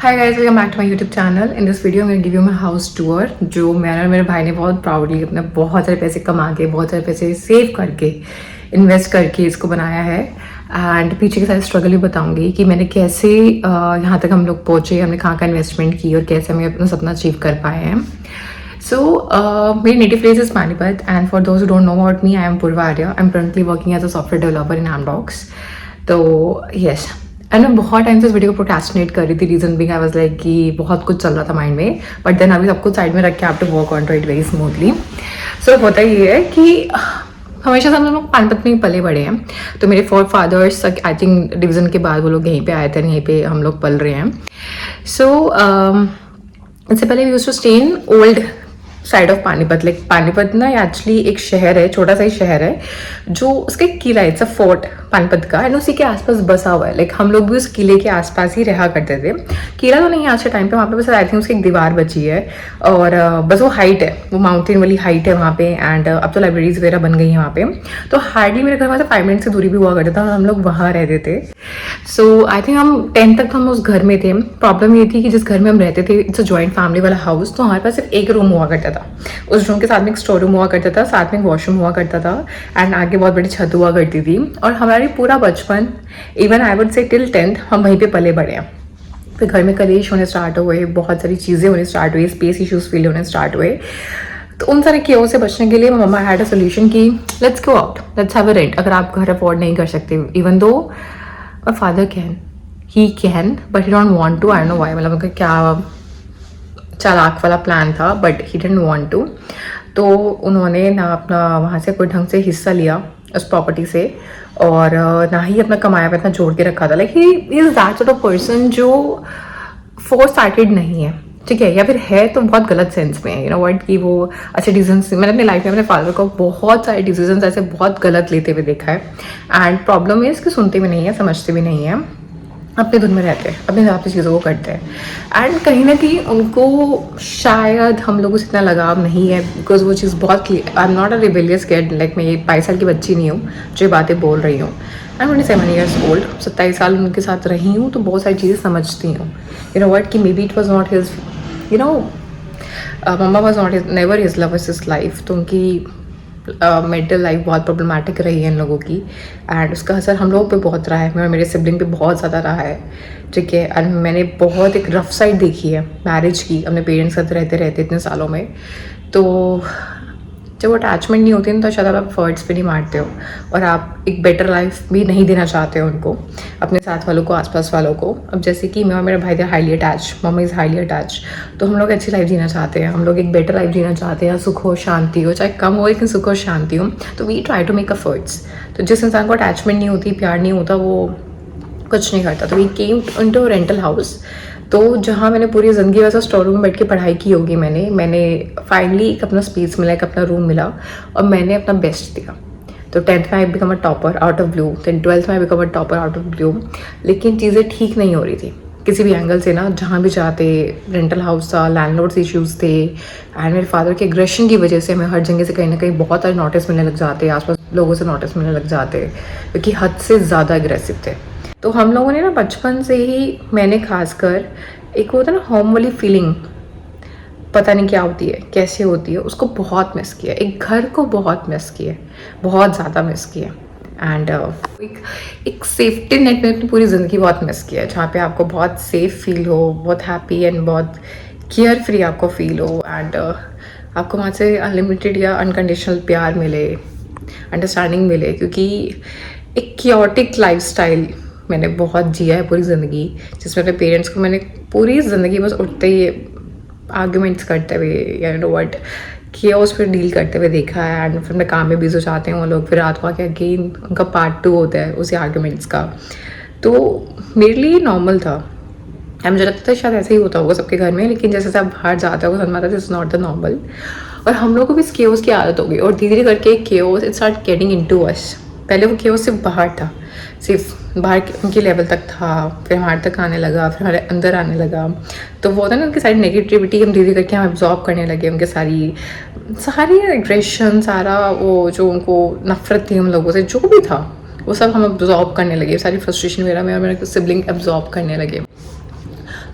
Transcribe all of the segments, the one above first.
Hi guys, welcome back to my YouTube channel. In this video मैं give you my house tour, जो मैंने और मेरे भाई ने बहुत प्राउडली अपने बहुत सारे पैसे कमा के, बहुत सारे पैसे सेव करके, इन्वेस्ट करके इसको बनाया है। एंड पीछे के सारे स्ट्रगल भी बताऊंगी कि मैंने कैसे यहाँ तक हम लोग पहुँचे, हमने कहाँ का इन्वेस्टमेंट की और कैसे हमें अपना सपना अचीव कर पाए हैं। मेरी native place is Panipat, and for those who don't know about me, I am Purva Arya. I am currently working as a software developer in Amdocs. तो यस, एंड मैं बहुत टाइम से इस वीडियो को प्रोक्रेस्टिनेट कर रही थी। Reason being I was like कि बहुत कुछ चल रहा था माइंड में, बट देन अभी सब कुछ साइड में रख के आप to work on to it very smoothly. So होता ये है कि हमेशा से हम लोग पानीपत में ही पले बड़े हैं। तो मेरे forefathers I think division के बाद वो लोग यहीं पे आए थे, यहीं पे हम लोग पल रहे हैं। इससे पहले we used to stay in old side of Panipat. Like Panipat ना एक्चुअली एक शहर है, छोटा सा ही शहर है, जो उसका एक किला है, इट्स अ फोर्ट पानीपत का, एंड उसी के आसपास बसा हुआ है। लाइक हम लोग भी उस किले के आसपास ही रहा करते थे। किला तो नहीं आज के टाइम पे, वहाँ पे बस आई थिंक उसकी एक दीवार बची है, और बस वो हाइट है, वो माउंटेन वाली हाइट है वहाँ पे। एंड अब तो लाइब्रेरीज वगैरह बन गई हैं वहाँ पे। तो हार्डली मेरे घर में 5 मिनट की दूरी भी हुआ करता था, और हम लोग वहाँ रहते थे। सो आई थिंक हम 10th तक हम उस घर में थे। प्रॉब्लम ये थी कि जिस घर में हम रहते थे, इट्स अ जॉइंट फैमिली वाला हाउस, तो हमारे पास सिर्फ एक रूम हुआ करता था। उस रूम के साथ में एक स्टोर रूम हुआ करता था, साथ में एक वॉशरूम हुआ करता था, एंड आगे बहुत बड़ी छत हुआ करती थी। और हमारी पूरा बचपन, even I would say till 10th, हम वहीं पे पले बड़े हैं। फिर घर में कलेश होने स्टार्ट हुए, बहुत सारी चीज़ें होने स्टार्ट हुई, स्पेस इश्यूज फील होने स्टार्ट हुए। तो उन सारे केओ से बचने के लिए मम्मा हैड अ सोल्यूशन कि let's go out, let's have a rent. अगर आप घर अफोर्ड नहीं कर सकते, even though my father he can but he don't want to, I don't know why. मतलब उनका क्या चालाक वाला प्लान था, but he didn't want to. तो उन्होंने ना अपना वहाँ से कोई ढंग से हिस्सा लिया उस प्रॉपर्टी से, और ना ही अपना कमाया हुआ इतना जोड़ के रखा था। Like he is that sort of person जो फोर साइटेड नहीं है, ठीक है, या फिर है तो बहुत गलत सेंस में है। यू नो व्हाट, कि वो अच्छे डिसीजन, मैंने अपनी लाइफ में अपने फादर को बहुत सारे डिसीजन ऐसे बहुत गलत लेते हुए देखा है। एंड प्रॉब्लम है इसकी, सुनते भी नहीं है, समझते भी नहीं है, अपने धुन में रहते हैं, अपने हिसाब से चीज़ों को करते हैं। एंड कहीं ना कहीं उनको शायद हम लोगों से इतना लगाव नहीं है, बिकॉज वो चीज़ बहुत I am not a rebellious kid. Like मैं ये 22 साल की बच्ची नहीं हूँ जो ये बातें बोल रही हूँ। आई एम 27 ईयर्स ओल्ड, 27 साल उनके साथ रही हूँ, तो बहुत सारी चीज़ें समझती हूँ। यू नो व्हाट, कि maybe it was not his, you know, मम्मा was not never his love is life. तो उनकी मेंटल लाइफ बहुत प्रॉब्लमेटिक रही है इन लोगों की, एंड उसका असर हम लोगों पे बहुत रहा है, मेरे सिबलिंग पे बहुत ज़्यादा रहा है, ठीक है। एंड मैंने बहुत एक रफ साइड देखी है मैरिज की, अपने पेरेंट्स के साथ रहते रहते इतने सालों में। तो जब अटैचमेंट नहीं होती ना, तो शायद आप एफर्ट्स पे नहीं मारते हो, और आप एक बेटर लाइफ भी नहीं देना चाहते हो उनको, अपने साथ वालों को, आसपास वालों को। अब जैसे कि मैं और मेरा भाई थे highly attach, mummy is highly attach, तो हम लोग अच्छी लाइफ जीना चाहते हैं, हम लोग एक बेटर लाइफ जीना चाहते हैं, सुख हो, शांति हो, चाहे कम हो लेकिन सुख हो, शांति हो। तो we try to make efforts. तो जिस इंसान को अटैचमेंट नहीं होती, प्यार नहीं होता, वो कुछ नहीं करता। तो we came into rental house, तो जहाँ मैंने पूरी ज़िंदगी वैसा स्टोर रूम में बैठ के पढ़ाई की होगी मैंने फाइनली एक अपना स्पेस मिला, एक अपना रूम मिला, और मैंने अपना बेस्ट दिया। तो 10th में I become a topper out of blue, then 12th में I become a topper out of blue. लेकिन चीज़ें ठीक नहीं हो रही थी किसी भी एंगल से ना, जहाँ भी जाते रेंटल हाउस था, लैंडलॉर्ड्स इश्यूज़ थे, एंड मेरे फादर के एग्रेशन की वजह से हमें हर जगह से कहीं ना कहीं बहुत सारे नोटिस मिलने लग जाते, आसपास लोगों से नोटिस मिलने लग जाते, क्योंकि हद से ज़्यादा एग्रेसिव थे। तो हम लोगों ने ना बचपन से ही, मैंने खासकर, एक होता है ना होम वाली फीलिंग, पता नहीं क्या होती है, कैसे होती है, उसको बहुत मिस किया। एक घर को बहुत मिस किया, बहुत ज़्यादा मिस किया। एंड एक सेफ्टी नेट में अपनी पूरी ज़िंदगी बहुत मिस किया, जहाँ पे आपको बहुत सेफ फील हो, बहुत हैप्पी एंड बहुत केयर फ्री आपको फील हो, एंड आपको वहाँ से अनलिमिटेड या अनकंडीशनल प्यार मिले, अंडरस्टैंडिंग मिले। क्योंकि एक क्योटिक लाइफस्टाइल मैंने बहुत जिया है पूरी ज़िंदगी, जिसमें अपने पेरेंट्स को मैंने पूरी ज़िंदगी बस उठते ही आर्ग्यूमेंट्स करते हुए, या नो व्हाट, केओस पे डील करते हुए देखा है। एंड फिर मैं काम में बिजी हो जाते हैं वो लोग, फिर रात को आके अगेन उनका पार्ट 2 होता है उसी आर्ग्यूमेंट्स का। तो मेरे लिए नॉर्मल था, मुझे लगता था शायद ऐसे ही होता होगा सबके घर में, लेकिन जैसे आप बाहर जाते हो समझ में आता है दिस नॉट द नॉर्मल। और हम लोग को भी इस केओस की आदत हो गई, और धीरे धीरे करके chaos it start getting into अस। पहले वो केओस सिर्फ बाहर था, सिर्फ बाहर उनके लेवल तक था, फिर हमारे तक आने लगा, फिर हमारे अंदर आने लगा। तो वो होता है ना, उनकी सारी नेगेटिविटी हम धीरे करके हम एब्जॉर्ब करने लगे, उनके सारी एग्रेशन, सारा वो जो उनको नफरत थी हम लोगों से, जो भी था वो सब हम एब्जॉर्ब करने लगे, सारी फ्रस्ट्रेशन मेरा और मेरा सिबलिंग एब्जॉर्ब करने लगे।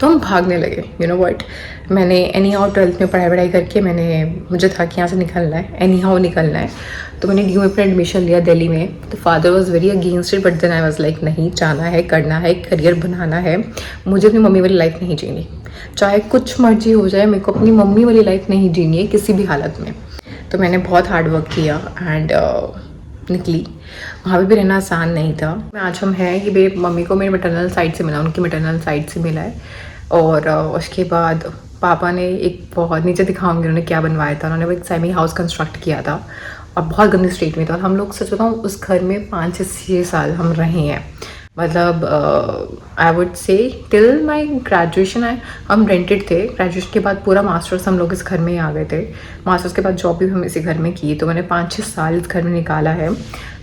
तो हम भागने लगे, यू नो व्हाट। मैंने एनी हाउ 12th में पढ़ाई करके मुझे था कि यहाँ से निकलना है, एनी हाउ निकलना है। तो मैंने डी में एडमिशन लिया दिल्ली में। तो father was very against it, but then I was like नहीं, जाना है, करना है, करियर बनाना है, मुझे अपनी मम्मी वाली लाइफ नहीं जीनी, चाहे कुछ मर्जी हो जाए, मेरे को अपनी मम्मी वाली लाइफ नहीं जीनी है किसी भी हालत में। तो मैंने बहुत हार्ड वर्क किया एंड निकली। वहाँ पे भी रहना आसान नहीं था। आज हम हैं कि मेरी मम्मी को मेरे मैटरनल साइड से मिला, उनकी मैटरनल साइड से मिला है। और उसके बाद पापा ने एक बहुत, नीचे दिखाऊंगी उन्होंने क्या बनवाया था, उन्होंने वो एक सेमी हाउस कंस्ट्रक्ट किया था और बहुत गंदी स्ट्रीट में था। हम लोग सच बताऊँ उस घर में 5 से 6 साल हम रहे हैं। मतलब I would say till my graduation हम रेंटेड थे। ग्रेजुएशन के बाद पूरा मास्टर्स हम लोग इस घर में ही आ गए थे। मास्टर्स के बाद जॉब भी हम इसी घर में की। तो मैंने 5-6 साल इस घर में निकाला है।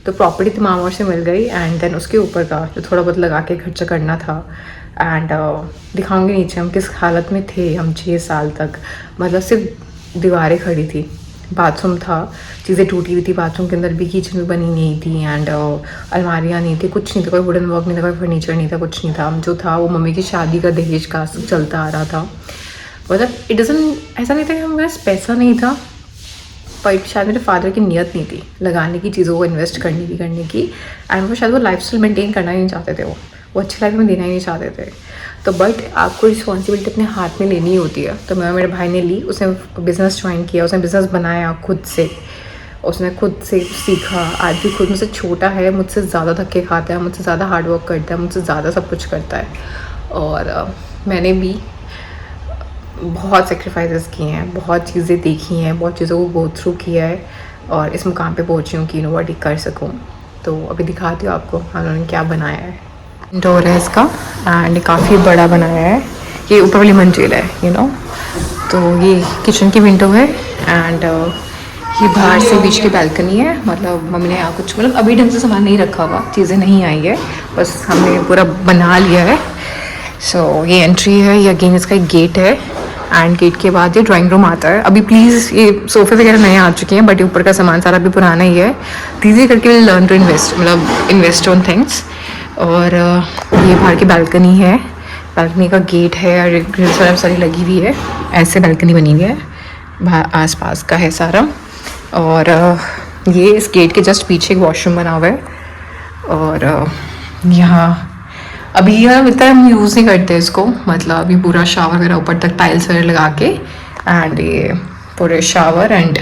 तो प्रॉपर्टी तो मामा से मिल गई एंड देन उसके ऊपर का जो थोड़ा बहुत लगा के खर्चा करना था। एंड दिखाऊंगी नीचे हम किस हालत में थे हम 6 साल तक। मतलब सिर्फ दीवारें खड़ी थी, बाथरूम था, चीज़ें टूटी हुई थी बाथरूम के अंदर भी, किचन भी बनी नहीं थी एंड अलमारियाँ नहीं थी, कुछ नहीं था, कोई वुडन वर्क नहीं था, कोई फर्नीचर नहीं था, कुछ नहीं था। जो था वो मम्मी की शादी का दहेज का चलता आ रहा था। मतलब इट डजंट, ऐसा नहीं था कि हमारे पास पैसा नहीं था, पर शायद मेरे फादर की नीयत नहीं थी लगाने की, चीज़ों को इन्वेस्ट करने की एंड वो शायद वो लाइफस्टाइल मेंटेन करना ही नहीं चाहते थे। वो अच्छी लाइफ में देना ही नहीं चाहते थे। तो बट आपको रिस्पॉन्सिबिलिटी अपने हाथ में लेनी होती है। तो मैं मेरे भाई ने ली, उसने बिज़नेस ज्वाइन किया, उसने बिज़नेस बनाया खुद से, उसने खुद से सीखा। आज भी खुद मुझसे छोटा है, मुझसे ज़्यादा धक्के खाता है, मुझसे ज़्यादा हार्ड वर्क करता है, मुझसे ज़्यादा सब कुछ करता है। और मैंने भी बहुत सेक्रीफाइसेस किए हैं, बहुत चीज़ें देखी हैं, बहुत चीज़ों को गो थ्रू किया है और इस मुकाम पे पहुंची हूँ कि नो व्हाट कर सकूँ। तो अभी दिखाती हूँ आपको हम लोगों ने क्या बनाया है। डोर है इसका एंड काफ़ी बड़ा बनाया है। ये ऊपर वाली मंजिल है, यू नो। तो ये किचन की विंडो है एंड ये बाहर से बीच की बैल्कनी है। मतलब मम्मी ने यहाँ कुछ, मतलब अभी ढंग से सामान नहीं रखा हुआ, चीज़ें नहीं आई है, बस हमने पूरा बना लिया है। सो ये एंट्री है, ये अगेन इसका एक गेट है एंड गेट के बाद ये ड्राइंग रूम आता है। अभी प्लीज़ ये सोफे वगैरह नए आ चुके हैं, बट ये ऊपर का सामान सारा भी पुराना ही है। धीरे करके लर्न टू इन्वेस्ट, मतलब इन्वेस्ट ऑन थिंग्स। और ये बाहर की बैल्कनी है, बैल्कनी का गेट है और ग्रिल्स वगैरह सारी लगी हुई है। ऐसे बैल्कनी बनी हुई है, आस पास का है सारा। और ये इस गेट के जस्ट पीछे एक वॉशरूम बना हुआ है। और यहाँ अभी यह इतना हम यूज़ नहीं करते इसको, मतलब अभी पूरा शावर वगैरह ऊपर तक टाइल्स वगैरह लगा के एंड ये पूरे शावर एंड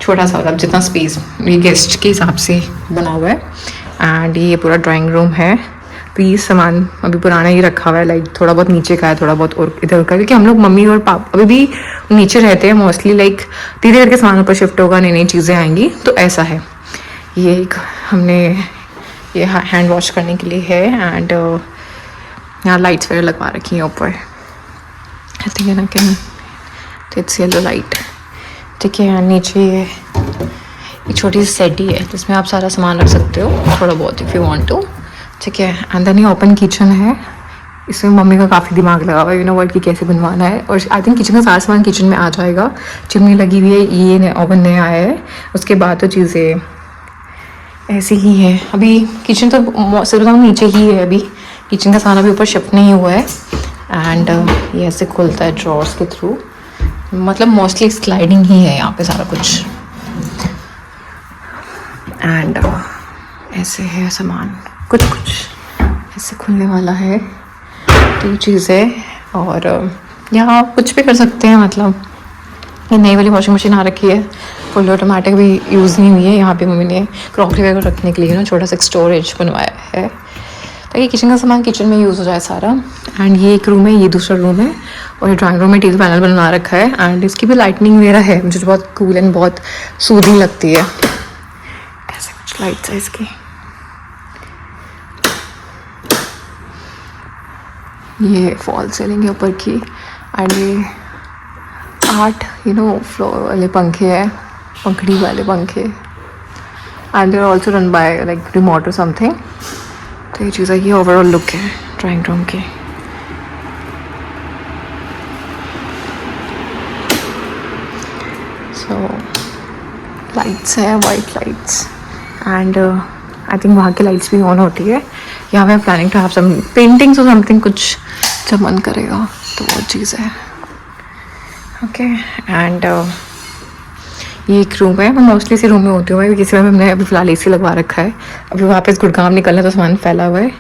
छोटा सा, मतलब जितना स्पेस ये गेस्ट के हिसाब से बना हुआ है। एंड ये पूरा ड्राइंग रूम है। तो ये सामान अभी पुराना ही रखा हुआ है, लाइक थोड़ा बहुत नीचे का है, थोड़ा बहुत और इधर का, क्योंकि हम लोग मम्मी और पापा अभी भी नीचे रहते हैं मोस्टली। लाइक धीरे करके सामान ऊपर शिफ्ट होगा, नई नई चीज़ें आएंगी, तो ऐसा है। ये एक हमने ये हैंड वॉश करने के लिए है एंड यहाँ लाइट्स वगैरह लगवा रखी हैं ऊपर। आई थिंक ना कैन इट्स येलो लाइट, ठीक है। यहाँ नीचे ये एक छोटी सी सेटी है जिसमें आप सारा सामान रख सकते हो, थोड़ा बहुत इफ़ यू वांट टू, ठीक है। एंड देन ये ओपन किचन है, इसमें मम्मी का काफ़ी दिमाग लगा हुआ है, यू नो वर्ड की कैसे बनवाना है। और आई थिंक किचन का सारा सामान किचन में आ जाएगा। चिमनी लगी हुई है, ये ओवन नया आया है। उसके बाद तो चीज़ें ऐसी ही है। अभी किचन तो सिर्फ नीचे ही है, अभी किचन का सामान अभी ऊपर शिफ्ट नहीं हुआ है। एंड ये ऐसे खुलता है ड्रॉर्स के थ्रू, मतलब मोस्टली स्लाइडिंग ही है यहाँ पे सारा कुछ। एंड ऐसे है सामान, कुछ ऐसे खुलने वाला है। तो ये चीज़ है। और यहाँ कुछ भी कर सकते हैं, मतलब ये नई वाली वॉशिंग मशीन आ रखी है, फुल ऑटोमेटिक भी यूज़ नहीं हुई है। यहाँ पे मम्मी ने क्रॉकरी वगैरह रखने के लिए ना छोटा सा स्टोरेज बनवाया है, ताकि किचन का सामान किचन में यूज़ हो जाए सारा। एंड ये एक रूम है, ये दूसरा रूम है। और ये ड्राइंग रूम में टीवी पैनल बना रखा है एंड इसकी भी लाइटनिंग वगैरह है, मुझे तो बहुत कूल एंड बहुत सूदिंग लगती है। ऐसे कुछ लाइट्स है इसकी। ये फॉल सीलिंग है ऊपर की एंड ये 8 फ्लोर वाले पंखे हैं, पंखड़ी वाले पंखे। And they are also run by like remote और समथिंग। तो ये चीज़ है, ये ओवरऑल लुक है ड्राइंग रूम की। सो लाइट्स है, white lights and I think वहाँ की लाइट्स भी ऑन होती है। यहाँ पे planning to have some paintings और समथिंग कुछ जब मन करेगा तो वो चीज़ है। ओके एंड ये एक रूम है। मैं मोस्टली इसी रूम में होती हूँ, किसी में हमने अभी फ़िलहाल एसी लगवा रखा है। अभी वापस गुड़गांव निकलना है तो सामान फैला हुआ है।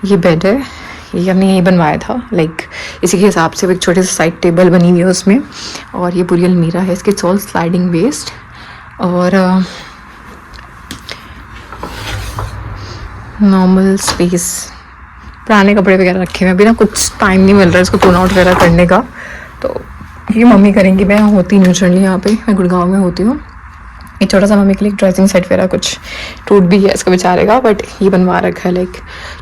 ये बेड है, ये हमने यही बनवाया था, लाइक इसी के हिसाब से एक छोटी सी साइड टेबल बनी हुई है उसमें। और ये पूरी अलमीरा है, इसकी ऑल स्लाइडिंग वेस्ट। और नॉर्मल स्पेस, पुराने कपड़े वगैरह रखे हुए हैं। अभी ना कुछ टाइम नहीं मिल रहा है इसको टून आउट वगैरह करने का, तो ये मम्मी करेंगी। मैं होती न्यूट्रली यहाँ पे, मैं गुड़गांव में होती हूँ। एक छोटा सा मम्मी के लिए ड्रेसिंग सेट वगैरह कुछ टूट भी है इसका बेचारे का, बट ये बनवा रखा है, लाइक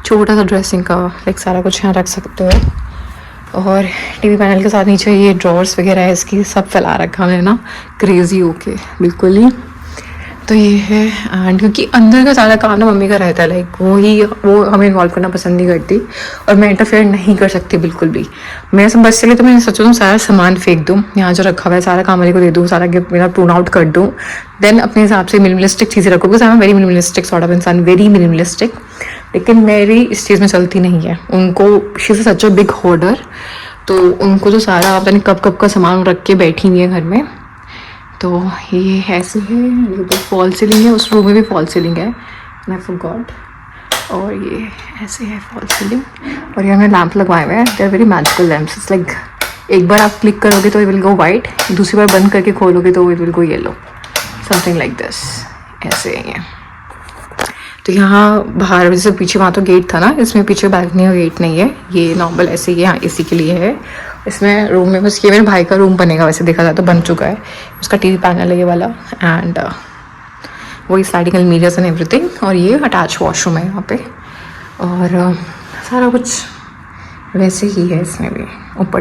छोटा सा ड्रेसिंग का, लाइक सारा कुछ यहाँ रख सकते हो। और टीवी पैनल के साथ नीचे ये ड्रॉर्स वगैरह है इसकी, सब फैला रखा हमने ना क्रेजी होके बिल्कुल ही। तो ये है। एंड क्योंकि अंदर का सारा काम ना मम्मी का रहता है, लाइक वो हमें इन्वॉल्व करना पसंद नहीं करती और मैं इंटरफेयर नहीं कर सकती बिल्कुल भी। मैं सब बस चलिए तो मैं सोचूँ सारा सामान फेंक दूँ, यहाँ जो रखा हुआ है सारा काम वाले को दे दूँ, सारा गिफ्ट मेरा टून आउट कर दूँ, देन अपने हिसाब से मिनिमलिस्टिक चीज़ें रखूँ। Because I am very minimalistic sort of इंसान, वेरी मिनिमलिस्टिक। लेकिन मेरी इस चीज़ में चलती नहीं है। उनको she is such a big hoarder, तो उनको तो सारा पता नहीं कब कब का सामान रख के बैठी हुई है घर में। तो ये ऐसे है, ये तो फॉल सीलिंग है, उस रूम में भी फॉल सीलिंग है, आई फॉरगॉट। और ये ऐसे है फॉल सीलिंग। और ये हमें लैंप लगवाए हुए हैं, they are very magical lamps. It's like एक बार आप क्लिक करोगे तो इट विल गो वाइट, दूसरी बार बंद करके खोलोगे तो it will go yellow, something like this. ऐसे ही है। तो यहाँ बाहर जैसे पीछे वहाँ तो गेट था ना, इसमें पीछे बैल्कनी का गेट नहीं है, ये नॉर्मल ऐसे ही यहाँ इसी के लिए है। इसमें रूम में बस ये मेरे भाई का रूम बनेगा, वैसे देखा जाए तो बन चुका है, उसका टीवी पैनल है ये वाला। एंड वही स्लाइडिंग अलमीरियाज एंड एवरीथिंग। और ये अटैच वॉशरूम है यहाँ पे। और सारा कुछ वैसे ही है इसमें भी ऊपर।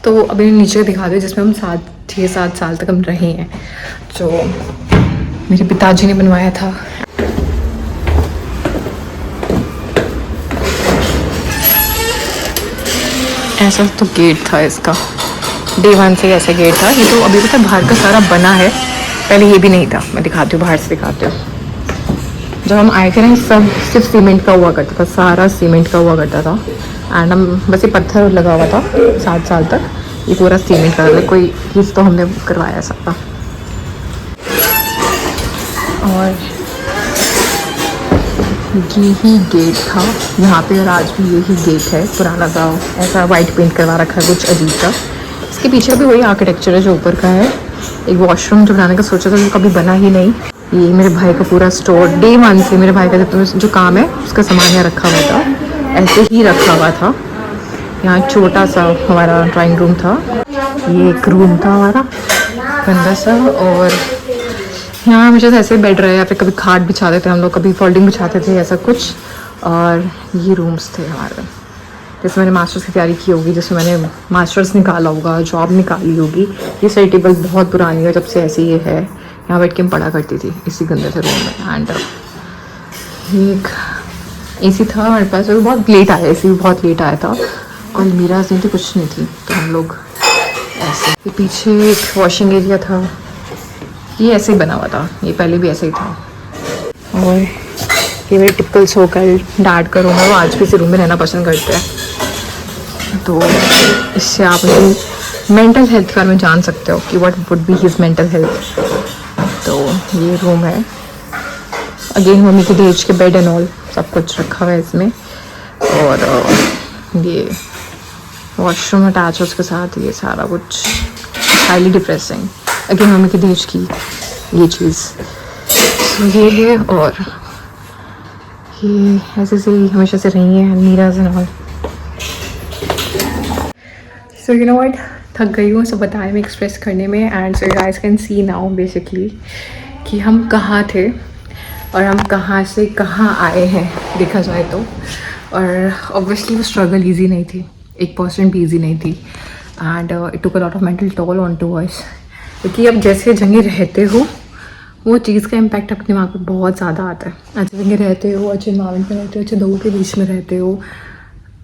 तो अभी नीचे दिखा दो जिसमें हम 6-7 साल तक हम रहे हैं, जो मेरे पिताजी ने बनवाया था। ऐसा तो गेट था इसका, डे 1 से ऐसा गेट था। ये तो अभी पता बाहर का सारा बना है, पहले ये भी नहीं था। मैं दिखाती हूँ, बाहर से दिखाती हूँ। जब हम आए थे ना सब सिर्फ सीमेंट का हुआ करता था, सारा सीमेंट का हुआ करता था। एंड हम बस ये पत्थर लगा हुआ था 7 साल तक, ये पूरा सीमेंट का था। कोई चीज़ तो हमने करवाया सबका। और यही गेट था यहाँ पे, और आज भी यही गेट है पुराना सा, ऐसा वाइट पेंट करवा रखा है कुछ अजीब सा। इसके पीछे भी वही आर्किटेक्चर है जो ऊपर का है। एक वॉशरूम जो बनाने का सोचा था, जो कभी बना ही नहीं। ये मेरे भाई का पूरा स्टोर, डे 1 से मेरे भाई का जो काम है उसका सामान यहाँ रखा हुआ था, ऐसे ही रखा हुआ था। यहाँ छोटा सा हमारा ड्राइंग रूम था, ये एक रूम था हमारा गंदा सा। और यहाँ हमेशा ऐसे बेड रहे, या फिर कभी खाट बिछाते थे हम लोग, कभी फोल्डिंग बिछाते थे, ऐसा कुछ। और ये रूम्स थे हमारे, जैसे मैंने मास्टर्स की तैयारी की होगी, जैसे मैंने मास्टर्स निकाला होगा, जॉब निकाली होगी। ये सारी टेबल बहुत पुरानी है, जब से ऐसे ये है। यहाँ बैठ के मैं पढ़ा करती थी इसी गंदे से रूम में। एंड एक एसी था हमारे पास, और बहुत लेट आया, एसी भी बहुत लेट आया था। और अलमीरा नहीं थी, कुछ नहीं थी, तो हम लोग ऐसे। ये पीछे एक वॉशिंग एरिया था, ये ऐसे ही बना हुआ था, ये पहले भी ऐसे ही था। और ये मेरे टिपिकल सोकल डैड का रूम है, वो आज भी इसी रूम में रहना पसंद करते हैं। तो इससे आप अपनी मेंटल हेल्थ के बारे में जान सकते हो कि what would be his mental health. तो ये रूम है, अगेन मम्मी की दहेज के बेड एंड ऑल सब कुछ रखा हुआ है इसमें। और ये वॉशरूम अटैच है उसके साथ, ये सारा कुछ हाईली डिप्रेसिंग। अगेन मम्मी की दहेज की ये चीज़, तो ये है। और ये ऐसे से हमेशा से रही है Miraj and all. So you know what, थक गई हूँ सब बताने में, एक्सप्रेस करने में। And so you guys can see now basically कि हम कहाँ थे और हम कहाँ से कहाँ आए हैं देखा जाए तो। और ऑब्वियसली वो स्ट्रगल ईजी नहीं थी, 1% भी ईजी नहीं थी। And it took a lot of mental toll on to us, क्योंकि अब जैसे जगह रहते हो वो चीज़ का इम्पैक्ट आपके दिमाग पे बहुत ज़्यादा आता है। अच्छे जगह रहते हो, अच्छे इन्वायरमेंट में रहते हो, अच्छे लोगों के बीच में रहते हो,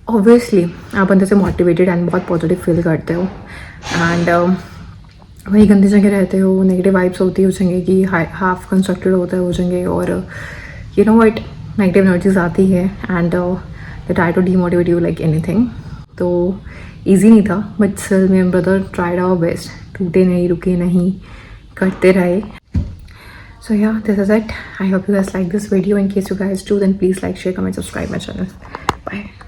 ऑब्वियसली आप अंदर से मोटिवेटेड एंड बहुत पॉजिटिव फील करते हो। एंड वही गंदी जगह रहते हो, नेगेटिव वाइब्स होती है उस जगह की, हाफ कंस्ट्रक्टेड होता है वो जगह, और you know what negative energies आती है। And try to demotivate you like anything. तो ईजी नहीं था, बट स्टिल मेरे ब्रदर ट्राइड आवर बेस्ट, टूटे नहीं, रुके नहीं, करते रहे। So yeah, this is it. I hope you guys like this video. In case you guys do, then please like, share, comment, subscribe my channel. Bye.